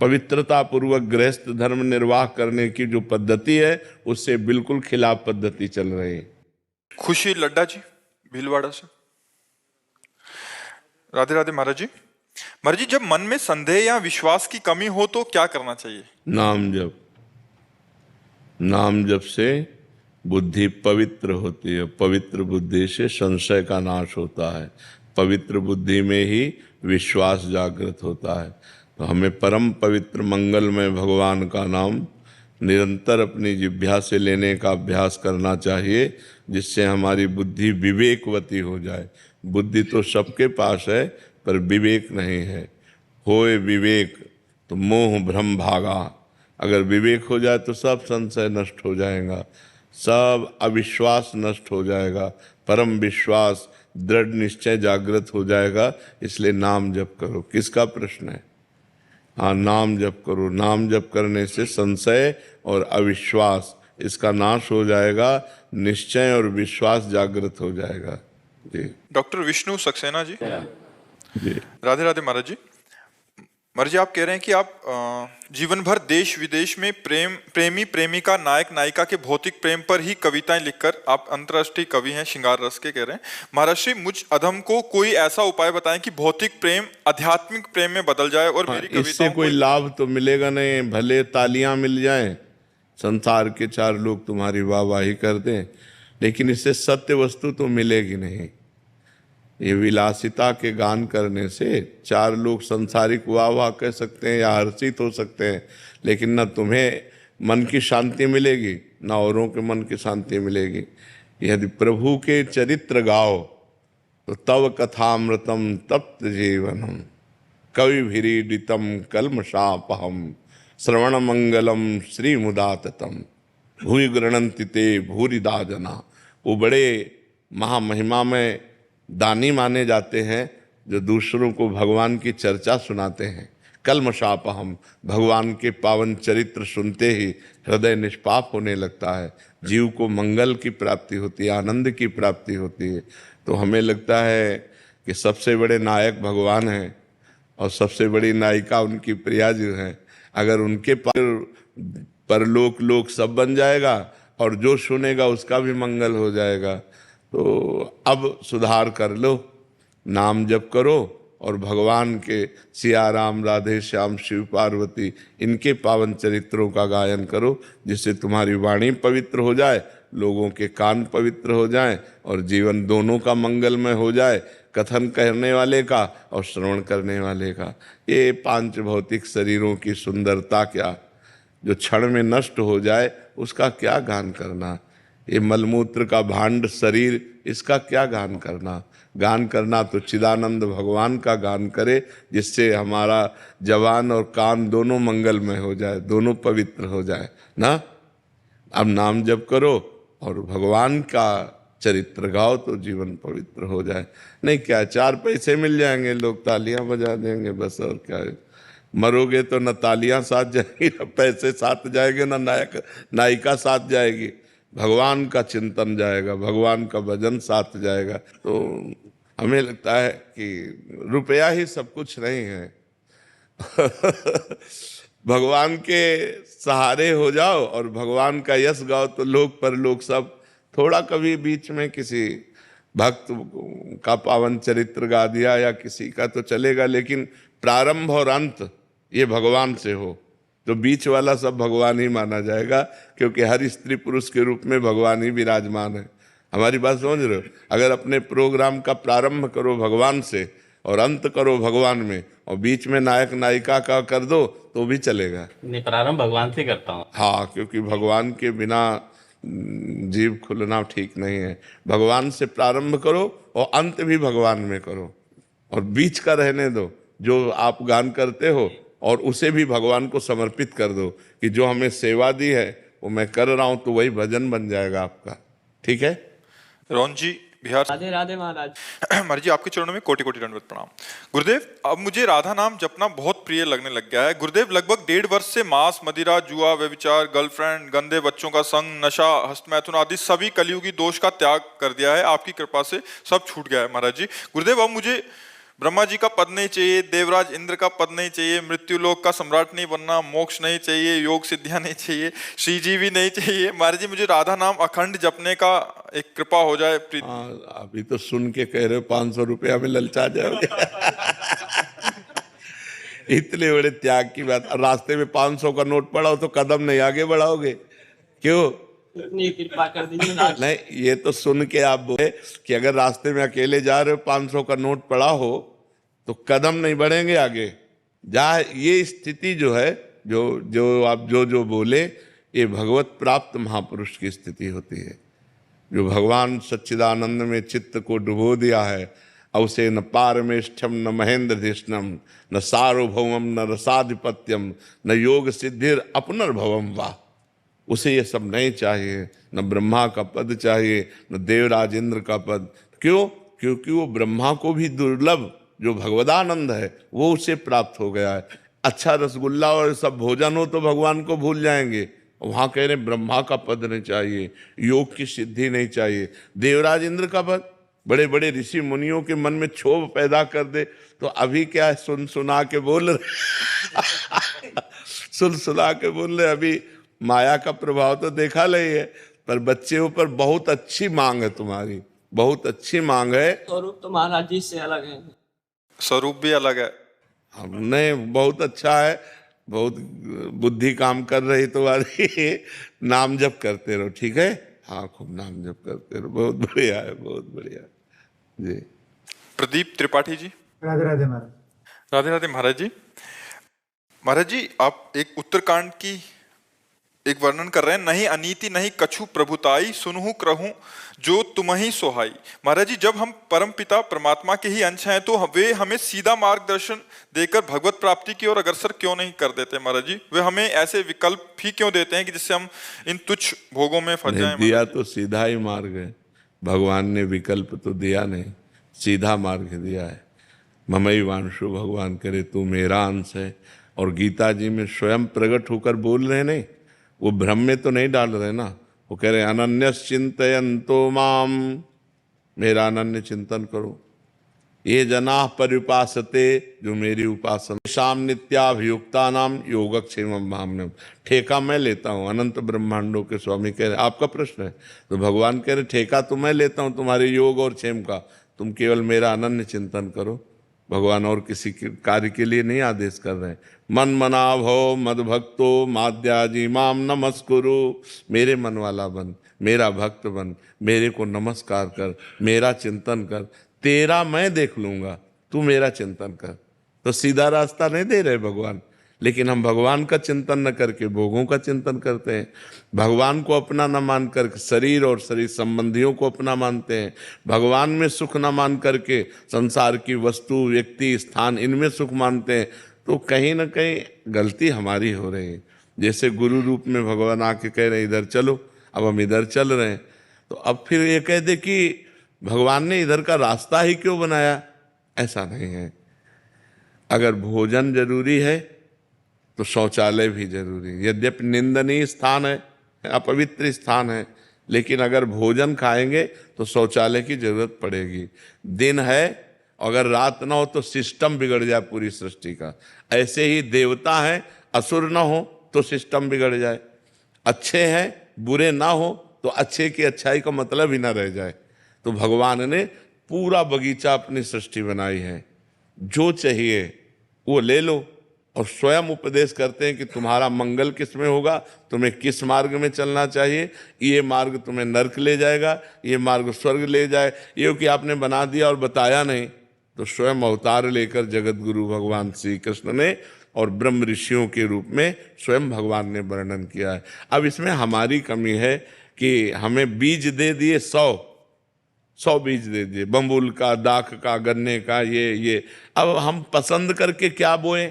पवित्रता पूर्वक गृहस्थ धर्म निर्वाह करने की जो पद्धति है उससे बिल्कुल खिलाफ पद्धति चल रही है। खुशी लड्डा जी भीलवाड़ा से। राधे राधे महाराज जी। महाराज जी, जब मन में संदेह या विश्वास की कमी हो तो क्या करना चाहिए? नाम जप। नाम जप से बुद्धि पवित्र होती है, पवित्र बुद्धि से संशय का नाश होता है, पवित्र बुद्धि में ही विश्वास जागृत होता है। तो हमें परम पवित्र मंगलमय भगवान का नाम निरंतर अपनी जिह्वा से लेने का अभ्यास करना चाहिए, जिससे हमारी बुद्धि विवेकवती हो जाए। बुद्धि तो सबके पास है पर विवेक नहीं है। होए विवेक तो मोह भ्रम भागा। अगर विवेक हो जाए तो सब संशय नष्ट हो जाएगा, सब अविश्वास नष्ट हो जाएगा, परम विश्वास दृढ़ निश्चय जागृत हो जाएगा। इसलिए नाम जप करो। किसका प्रश्न है? हाँ, नाम जप करो। नाम जप करने से संशय और अविश्वास इसका नाश हो जाएगा, निश्चय और विश्वास जागृत हो जाएगा। जी। डॉक्टर विष्णु सक्सेना जी। जी। राधे राधे महाराज जी। महाराज जी, आप कह रहे हैं कि आप जीवन भर देश विदेश में प्रेमी प्रेमिका नायक नायिका के भौतिक प्रेम पर ही कविताएं लिखकर आप अंतर्राष्ट्रीय कवि हैं, श्रृंगार रस के, कह रहे हैं। महाराज जी, मुझ अधम को कोई ऐसा उपाय बताएं कि भौतिक प्रेम आध्यात्मिक प्रेम में बदल जाए और मेरी इससे कविताओं कोई लाभ तो मिलेगा नहीं। भले तालियां मिल जाएं, संसार के चार लोग तुम्हारी वाहवाही कर दें, लेकिन इससे सत्य वस्तु तो मिलेगी नहीं। ये विलासिता के गान करने से चार लोग संसारिक वाह वाह कह सकते हैं या हर्षित हो सकते हैं, लेकिन न तुम्हें मन की शांति मिलेगी न औरों के मन की शांति मिलेगी। यदि प्रभु के चरित्र गाओ तो तव कथामृतम तप्त जीवनम कविभिरीडितम कल्मषापहम श्रवण मंगलम श्री मुदाततम भूय गृणन्ति ते भूरिदा जना। वो बड़े महामहिमा में दानी माने जाते हैं जो दूसरों को भगवान की चर्चा सुनाते हैं। कल्मषापहम, भगवान के पावन चरित्र सुनते ही हृदय निष्पाप होने लगता है, जीव को मंगल की प्राप्ति होती है, आनंद की प्राप्ति होती है। तो हमें लगता है कि सबसे बड़े नायक भगवान हैं और सबसे बड़ी नायिका उनकी प्रिया जी हैं। अगर उनके परलोक लोक सब बन जाएगा और जो सुनेगा उसका भी मंगल हो जाएगा। तो अब सुधार कर लो, नाम जप करो और भगवान के सिया राम राधे श्याम शिव पार्वती इनके पावन चरित्रों का गायन करो, जिससे तुम्हारी वाणी पवित्र हो जाए, लोगों के कान पवित्र हो जाएं और जीवन दोनों का मंगलमय हो जाए, कथन करने वाले का और श्रवण करने वाले का। ये पांच भौतिक शरीरों की सुंदरता क्या, जो क्षण में नष्ट हो जाए उसका क्या गान करना। ये मलमूत्र का भांड शरीर, इसका क्या गान करना। गान करना तो चिदानंद भगवान का गान करे, जिससे हमारा जवान और कान दोनों मंगलमय हो जाए, दोनों पवित्र हो जाए ना। अब नाम जप करो और भगवान का चरित्र गाओ तो जीवन पवित्र हो जाए। नहीं क्या, चार पैसे मिल जाएंगे, लोग तालियां बजा देंगे बस, और क्या है। मरोगे तो न तालियां साथ जाएंगी, न पैसे साथ जाएंगे, न नायक नायिका साथ जाएगी, भगवान का चिंतन जाएगा, भगवान का भजन साथ जाएगा। तो हमें लगता है कि रुपया ही सब कुछ नहीं है। भगवान के सहारे हो जाओ और भगवान का यश गाओ तो लोग परलोक सब। थोड़ा कभी बीच में किसी भक्त का पावन चरित्र गा दिया या किसी का तो चलेगा, लेकिन प्रारंभ और अंत ये भगवान से हो तो बीच वाला सब भगवान ही माना जाएगा, क्योंकि हर स्त्री पुरुष के रूप में भगवान ही विराजमान है। हमारी बात समझ रहे हो? अगर अपने प्रोग्राम का प्रारंभ करो भगवान से और अंत करो भगवान में और बीच में नायक नायिका का कर दो तो भी चलेगा। नहीं, प्रारंभ भगवान से करता हूँ। हाँ, क्योंकि भगवान के बिना जीव खुलना ठीक नहीं है। भगवान से प्रारंभ करो और अंत भी भगवान में करो और बीच का रहने दो, जो आप गान करते हो और उसे भी भगवान को समर्पित कर दो कि जो हमें सेवा दी है वो मैं कर रहा हूं, तो वही भजन बन जाएगा आपका। ठीक है। रोहन जी बिहार। राधे राधे महाराज। महाराज जी, आपके चरणों में कोटि कोटि दंडवत प्रणाम। गुरुदेव, अब मुझे राधा नाम जपना बहुत प्रिय लगने लग गया है। गुरुदेव, लगभग 1.5 वर्ष से मांस, मदिरा, जुआ, व्यभिचार, गर्लफ्रेंड, गंदे बच्चों का संग, नशा, हस्तमैथुन आदि सभी कलयुगी दोष का त्याग कर दिया है। आपकी कृपा से सब छूट गया है महाराज जी। गुरुदेव, अब मुझे ब्रह्मा जी का पद नहीं चाहिए, देवराज इंद्र का पद नहीं चाहिए, मृत्युलोक का सम्राट नहीं बनना, मोक्ष नहीं चाहिए, योग सिद्धियां नहीं चाहिए, श्री जी भी नहीं चाहिए। महाराज जी मुझे राधा नाम अखंड जपने का एक कृपा हो जाए। हाँ, अभी तो सुन के कह रहे हो 500 रुपया में ललचा जाओगे। इतने बड़े त्याग की बात। रास्ते में 500 का नोट पड़ा हो तो कदम नहीं आगे बढ़ाओगे, क्यों? इतनी कृपा कर दीजिए ना। नहीं, ये तो सुन के आप बोले कि अगर रास्ते में अकेले जा रहे हो 500 का नोट पड़ा हो तो कदम नहीं बढ़ेंगे आगे। ये स्थिति जो है, जो आप जो बोले, ये भगवत प्राप्त महापुरुष की स्थिति होती है, जो भगवान सच्चिदानंद में चित्त को डुबो दिया है। अवसे न पारमेष्ठम न महेंद्र धिष्णम न सार्वभौमम न रसाधिपत्यम न योग सिद्धिर अपनर्भवम वाह। उसे ये सब नहीं चाहिए, न ब्रह्मा का पद चाहिए न देवराज इंद्र का पद। क्यों? क्योंकि वो ब्रह्मा को भी दुर्लभ जो भगवदानंद है वो उसे प्राप्त हो गया है। अच्छा रसगुल्ला और सब भोजन हो तो भगवान को भूल जाएंगे। वहां कह रहे ब्रह्मा का पद नहीं चाहिए, योग की सिद्धि नहीं चाहिए, देवराज इंद्र का पद। बड़े बड़े ऋषि मुनियों के मन में क्षोभ पैदा कर दे तो अभी क्या है, सुन सुना के बोल रहे सुन सुना के बोल रहे। अभी माया का प्रभाव तो देखा नहीं है, पर बच्चे ऊपर बहुत अच्छी मांग है तुम्हारी, बहुत अच्छी मांग है। स्वरूप तो महाराज जी से अलग है। स्वरूप भी अलग है। हमने बहुत अच्छा है, बहुत बुद्धि काम कर रही तुम्हारी। नाम जप करते रहो, ठीक है? हाँ, खूब नाम जप करते रहो, बहुत बढ़िया है, बहुत बढ़िया जी। प्रदीप त्रिपाठी जी। राधे राधे महाराज। राधे राधे महाराज जी। महाराज जी आप एक उत्तरकांड की एक वर्णन कर रहे हैं, नहीं अनीति नहीं कछु प्रभुताई सुनहु करहूं जो तुम्हीं सोहाई। महाराज जी जब हम परम पिता परमात्मा के ही अंश हैं तो वे हमें सीधा मार्गदर्शन देकर भगवत प्राप्ति की ओर अग्रसर क्यों नहीं कर देते? महाराज जी वे हमें ऐसे विकल्प ही क्यों देते हैं कि जिससे हम इन तुच्छ भोगों में फंस जाएं? दिया तो सीधा ही मार्ग है, भगवान ने विकल्प तो दिया नहीं, सीधा मार्ग दिया है। ममई वांशु, भगवान करे तू मेरा अंश है। और गीता जी में स्वयं प्रकट होकर बोल रहे नहीं, वो भ्रम में तो नहीं डाल रहे ना। वो कह रहे अनन्यस चिंतयन्तो माम, मेरा अनन्य चिंतन करो। ये जना पर्युपासते, जो मेरी उपासना, शाम नित्याभियुक्ता नाम योगक्षेमम भाम्यम। ठेका मैं लेता हूँ, अनंत ब्रह्मांडों के स्वामी कह रहे। आपका प्रश्न है तो भगवान कह रहे ठेका तो मैं लेता हूँ तुम्हारे योग और क्षेम का, तुम केवल मेरा अनन्य चिंतन करो। भगवान और किसी के कार्य के लिए नहीं आदेश कर रहे हैं। मन मना भव मद भक्तो माद्याजी माम नमस्कुरु। मेरे मन वाला बन, मेरा भक्त बन, मेरे को नमस्कार कर, मेरा चिंतन कर, तेरा मैं देख लूंगा, तू मेरा चिंतन कर। तो सीधा रास्ता नहीं दे रहे भगवान, लेकिन हम भगवान का चिंतन न करके भोगों का चिंतन करते हैं। भगवान को अपना न मान कर शरीर और शरीर संबंधियों को अपना मानते हैं। भगवान में सुख न मान करके संसार की वस्तु, व्यक्ति, स्थान, इनमें सुख मानते हैं। तो कहीं ना कहीं गलती हमारी हो रही है। जैसे गुरु रूप में भगवान आके कह रहे हैं इधर चलो, अब हम इधर चल रहे हैं, तो अब फिर ये कह दे कि भगवान ने इधर का रास्ता ही क्यों बनाया? ऐसा नहीं है। अगर भोजन जरूरी है तो शौचालय भी जरूरी है। यद्यपि निंदनीय स्थान है, अपवित्र स्थान है, लेकिन अगर भोजन खाएंगे तो शौचालय की जरूरत पड़ेगी। दिन है, अगर रात ना हो तो सिस्टम बिगड़ जाए पूरी सृष्टि का। ऐसे ही देवता हैं, असुर ना हो तो सिस्टम बिगड़ जाए। अच्छे हैं, बुरे ना हो तो अच्छे की अच्छाई का मतलब ही ना रह जाए। तो भगवान ने पूरा बगीचा अपनी सृष्टि बनाई है, जो चाहिए वो ले लो। और स्वयं उपदेश करते हैं कि तुम्हारा मंगल किस में होगा, तुम्हें किस मार्ग में चलना चाहिए। ये मार्ग तुम्हें नरक ले जाएगा, ये मार्ग स्वर्ग ले जाए। ये कि आपने बना दिया और बताया नहीं, तो स्वयं अवतार लेकर जगत गुरु भगवान श्री कृष्ण ने और ब्रह्म ऋषियों के रूप में स्वयं भगवान ने वर्णन किया है। अब इसमें हमारी कमी है कि हमें बीज दे दिए 100 बीज दे दिए, बम्बुल का, दाख का, गन्ने का, ये अब हम पसंद करके क्या बोए,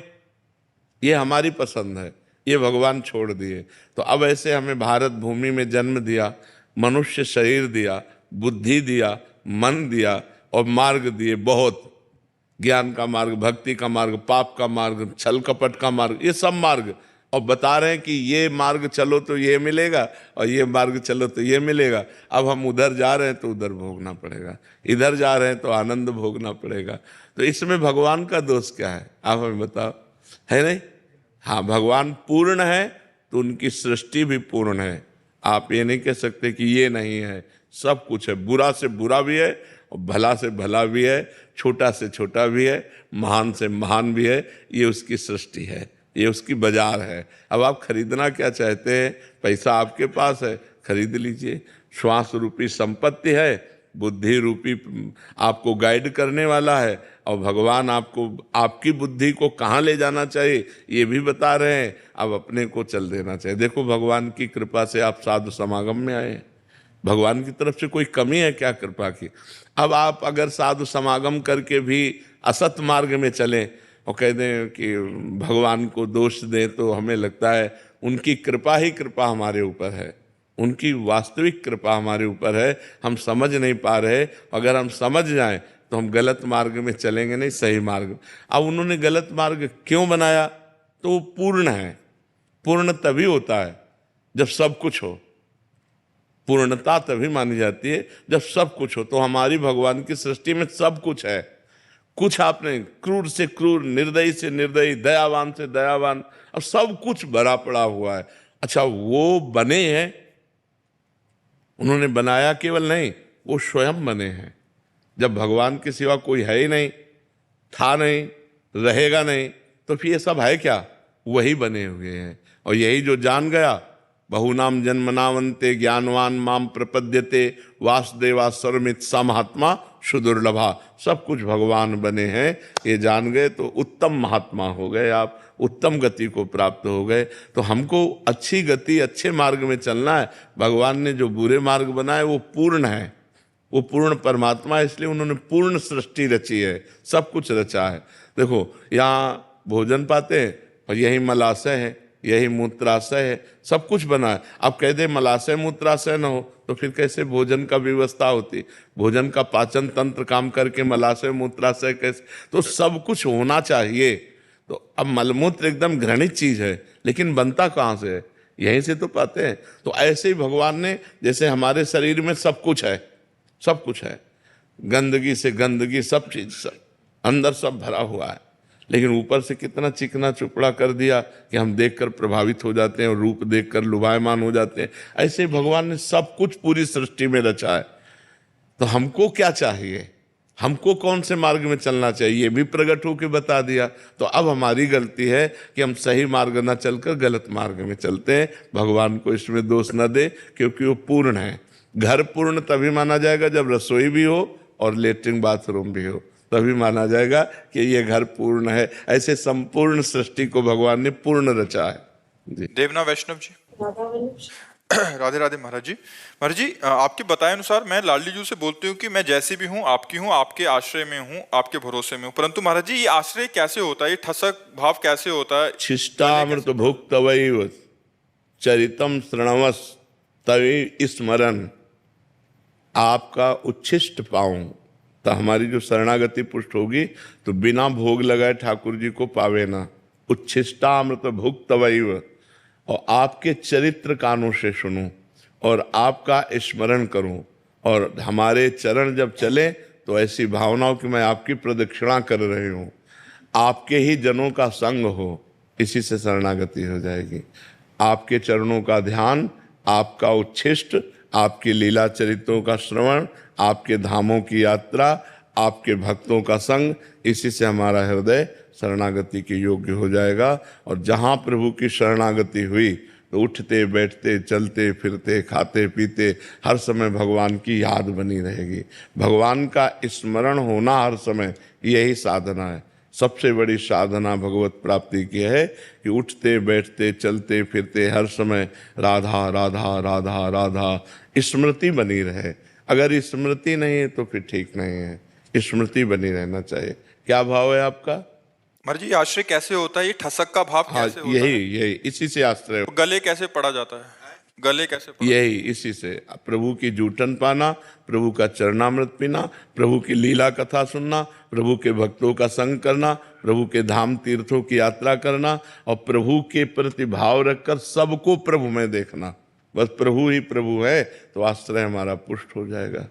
ये हमारी पसंद है, ये भगवान छोड़ दिए। तो अब ऐसे हमें भारत भूमि में जन्म दिया, मनुष्य शरीर दिया, बुद्धि दिया, मन दिया और मार्ग दिए बहुत, ज्ञान का मार्ग, भक्ति का मार्ग, पाप का मार्ग, छल कपट का मार्ग, ये सब मार्ग और बता रहे हैं कि ये मार्ग चलो तो ये मिलेगा और ये मार्ग चलो तो ये मिलेगा। अब हम उधर जा रहे हैं तो उधर भोगना पड़ेगा, इधर जा रहे हैं तो आनंद भोगना पड़ेगा। तो इसमें भगवान का दोष क्या है, आप हमें बताओ, है नहीं? हाँ, भगवान पूर्ण है तो उनकी सृष्टि भी पूर्ण है। आप ये नहीं कह सकते कि ये नहीं है, सब कुछ है। बुरा से बुरा भी है और भला से भला भी है, छोटा से छोटा भी है, महान से महान भी है। ये उसकी सृष्टि है, ये उसकी बाजार है। अब आप खरीदना क्या चाहते हैं? पैसा आपके पास है, खरीद लीजिए। श्वास रूपी संपत्ति है, बुद्धि रूपी आपको गाइड करने वाला है, और भगवान आपको आपकी बुद्धि को कहाँ ले जाना चाहिए ये भी बता रहे हैं। अब अपने को चल देना चाहिए। देखो, भगवान की कृपा से आप साधु समागम में आए, भगवान की तरफ से कोई कमी है क्या कृपा की? अब आप अगर साधु समागम करके भी असत मार्ग में चलें और कह दें कि भगवान को दोष दें, तो हमें लगता है उनकी कृपा ही कृपा हमारे ऊपर है, उनकी वास्तविक कृपा हमारे ऊपर है। हम समझ नहीं पा रहे, अगर हम समझ जाएं तो हम गलत मार्ग में चलेंगे नहीं, सही मार्ग। अब उन्होंने गलत मार्ग क्यों बनाया? तो वो पूर्ण है। पूर्ण तभी होता है जब सब कुछ हो। पूर्णता तभी मानी जाती है जब सब कुछ हो। तो हमारी भगवान की सृष्टि में सब कुछ है। कुछ आपने क्रूर से क्रूर, निर्दयी से निर्दयी, दयावान से दयावान, अब सब कुछ भरा पड़ा हुआ है। अच्छा, वो बने हैं, उन्होंने बनाया केवल नहीं, वो स्वयं बने हैं। जब भगवान के सिवा कोई है ही नहीं, था नहीं, रहेगा नहीं, तो फिर ये सब है क्या? वही बने हुए हैं। और यही जो जान गया, बहुनाम जन्मनावंते ज्ञानवान माम प्रपद्यते वासुदेवा सर्वमित सा महात्मा सुदुर्लभा। सब कुछ भगवान बने हैं, ये जान गए तो उत्तम महात्मा हो गए, आप उत्तम गति को प्राप्त हो गए। तो हमको अच्छी गति, अच्छे मार्ग में चलना है। भगवान ने जो बुरे मार्ग बनाए वो पूर्ण है, वो पूर्ण परमात्मा है, इसलिए उन्होंने पूर्ण सृष्टि रची है, सब कुछ रचा है। देखो, यहाँ भोजन पाते हैं और यही मलाशय है, यही मूत्राशय है, सब कुछ बना है। अब कह दे मलाशय मूत्राशय न हो तो फिर कैसे भोजन का व्यवस्था होती? भोजन का पाचन तंत्र काम करके मलाशय मूत्राशय कैसे? तो सब कुछ होना चाहिए। तो अब मलमूत्र एकदम घृणित चीज है, लेकिन बनता कहाँ से है? यहीं से तो पाते हैं। तो ऐसे ही भगवान ने, जैसे हमारे शरीर में सब कुछ है, सब कुछ है, गंदगी से गंदगी, सब चीज, सब अंदर सब भरा हुआ है, लेकिन ऊपर से कितना चिकना चुपड़ा कर दिया कि हम देखकर प्रभावित हो जाते हैं और रूप देखकर लुभायमान हो जाते हैं। ऐसे भगवान ने सब कुछ पूरी सृष्टि में रचा है। तो हमको क्या चाहिए, हमको कौन से मार्ग में चलना चाहिए, ये भी प्रकट होकर बता दिया। तो अब हमारी गलती है कि हम सही मार्ग न चलकर गलत मार्ग में चलते हैं। भगवान को इसमें दोष न दे, क्योंकि वो पूर्ण है। घर पूर्ण तभी माना जाएगा जब रसोई भी हो और लेटरिन बाथरूम भी हो, तभी माना जाएगा कि ये घर पूर्ण है। ऐसे संपूर्ण सृष्टि को भगवान ने पूर्ण रचा है। जी। देवना वैष्णव जी। राधे राधे महाराज जी। महाराज जी, आपके बताए अनुसार मैं लाडली जी से बोलती हूँ कि मैं जैसी भी हूँ आपकी हूँ, आपके आश्रय में हूँ, आपके भरोसे में हूँ। परंतु महाराज जी, ये आश्रय कैसे होता है, ये ठसक भाव कैसे होता है? शिष्टामृत भुक्तवैव चरितम श्रणवस तवे स्मरण। आपका उच्छिष्ट पाऊं तो हमारी जो शरणागति पुष्ट होगी तो बिना भोग लगाए ठाकुर जी को पावे ना। उच्छिष्टामृत भुक्तवैव, और आपके चरित्र कानों से सुनूं और आपका स्मरण करूं, और हमारे चरण जब चले तो ऐसी भावनाओं कि मैं आपकी प्रदक्षिणा कर रही हूं, आपके ही जनों का संग हो, इसी से शरणागति हो जाएगी। आपके चरणों का ध्यान, आपका उच्छिष्ट, आपकी लीला चरित्रों का श्रवण, आपके धामों की यात्रा, आपके भक्तों का संग, इसी से हमारा हृदय शरणागति के योग्य हो जाएगा। और जहाँ प्रभु की शरणागति हुई तो उठते बैठते चलते फिरते खाते पीते हर समय भगवान की याद बनी रहेगी। भगवान का स्मरण होना हर समय, यही साधना है। सबसे बड़ी साधना भगवत प्राप्ति की है कि उठते बैठते चलते फिरते हर समय राधा राधा राधा राधा स्मृति बनी रहे। अगर स्मृति नहीं है तो फिर ठीक नहीं है, स्मृति बनी रहना चाहिए। क्या भाव है आपका? महाराज जी, आश्रय कैसे होता है, ये ठसक का भाव हाँ, कैसे होता है? यही इसी से आश्रय। गले कैसे पड़ा जाता है? गले कैसे पकड़? यही इसी से प्रभु की जूठन पाना, प्रभु का चरणामृत पीना, प्रभु की लीला कथा सुनना, प्रभु के भक्तों का संग करना, प्रभु के धाम तीर्थों की यात्रा करना और प्रभु के प्रति भाव रखकर सबको प्रभु में देखना। बस प्रभु ही प्रभु है तो आश्रय हमारा पुष्ट हो जाएगा।